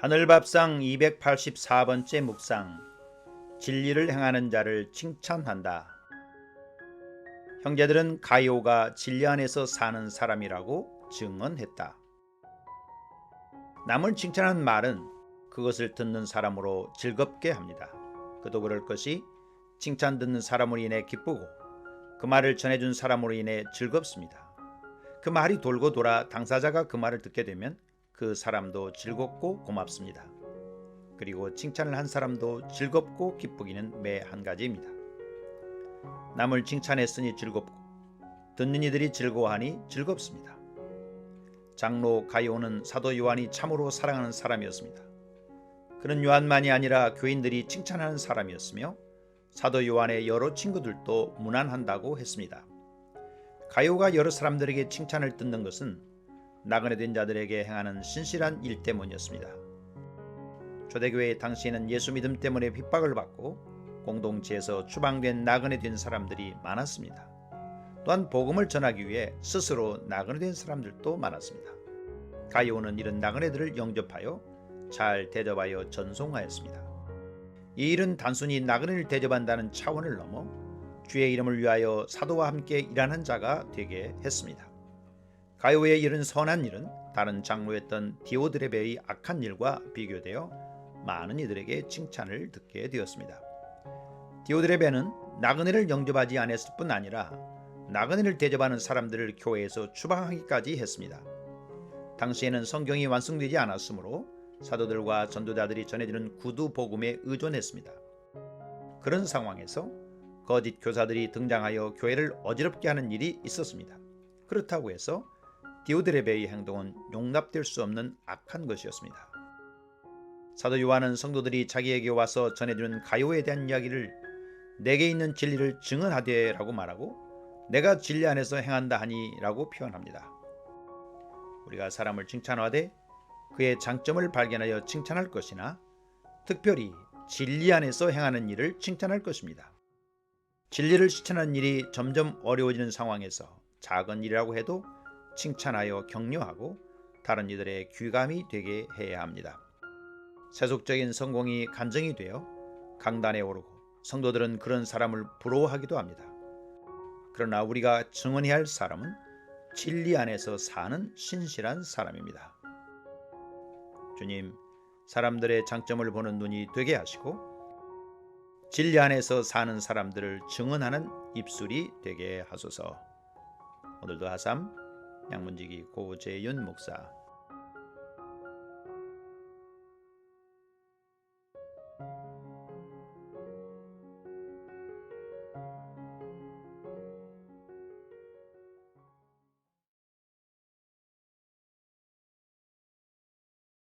하늘밥상 284번째 묵상. 진리를 행하는 자를 칭찬한다. 형제들은 가이오가 진리 안에서 사는 사람이라고 증언했다. 남을 칭찬하는 말은 그것을 듣는 사람으로 즐겁게 합니다. 그도 그럴 것이 칭찬 듣는 사람으로 인해 기쁘고 그 말을 전해준 사람으로 인해 즐겁습니다. 그 말이 돌고 돌아 당사자가 그 말을 듣게 되면 그 사람도 즐겁고 고맙습니다. 그리고 칭찬을 한 사람도 즐겁고 기쁘기는 매 한 가지입니다. 남을 칭찬했으니 즐겁고 듣는 이들이 즐거워하니 즐겁습니다. 장로 가이오는 사도 요한이 참으로 사랑하는 사람이었습니다. 그는 요한만이 아니라 교인들이 칭찬하는 사람이었으며 사도 요한의 여러 친구들도 문안한다고 했습니다. 가이오가 여러 사람들에게 칭찬을 듣는 것은 나그네 된 자들에게 행하는 신실한 일 때문이었습니다. 초대교회 당시에는 예수 믿음 때문에 핍박을 받고 공동체에서 추방된 나그네 된 사람들이 많았습니다. 또한 복음을 전하기 위해 스스로 나그네 된 사람들도 많았습니다. 가이오는 이런 나그네들을 영접하여 잘 대접하여 전송하였습니다. 이 일은 단순히 나그네를 대접한다는 차원을 넘어 주의 이름을 위하여 사도와 함께 일하는 자가 되게 했습니다. 가이오의 이런 선한 일은 다른 장로였던 디오드레베의 악한 일과 비교되어 많은 이들에게 칭찬을 듣게 되었습니다. 디오드레베는 나그네를 영접하지 않았을 뿐 아니라 나그네를 대접하는 사람들을 교회에서 추방하기까지 했습니다. 당시에는 성경이 완성되지 않았으므로 사도들과 전도자들이 전해주는 구두 복음에 의존했습니다. 그런 상황에서 거짓 교사들이 등장하여 교회를 어지럽게 하는 일이 있었습니다. 그렇다고 해서 디오드레베의 행동은 용납될 수 없는 악한 것이었습니다. 사도 요한은 성도들이 자기에게 와서 전해주는 가이오에 대한 이야기를 내게 있는 진리를 증언하되 라고 말하고 내가 진리 안에서 행한다 하니 라고 표현합니다. 우리가 사람을 칭찬하되 그의 장점을 발견하여 칭찬할 것이나 특별히 진리 안에서 행하는 일을 칭찬할 것입니다. 진리를 실천하는 일이 점점 어려워지는 상황에서 작은 일이라고 해도 칭찬하여 격려하고 다른 이들의 귀감이 되게 해야 합니다. 세속적인 성공이 간증이 되어 강단에 오르고 성도들은 그런 사람을 부러워하기도 합니다. 그러나 우리가 증언해야 할 사람은 진리 안에서 사는 신실한 사람입니다. 주님, 사람들의 장점을 보는 눈이 되게 하시고 진리 안에서 사는 사람들을 증언하는 입술이 되게 하소서. 오늘도 하삼 양문지기 고재윤 목사.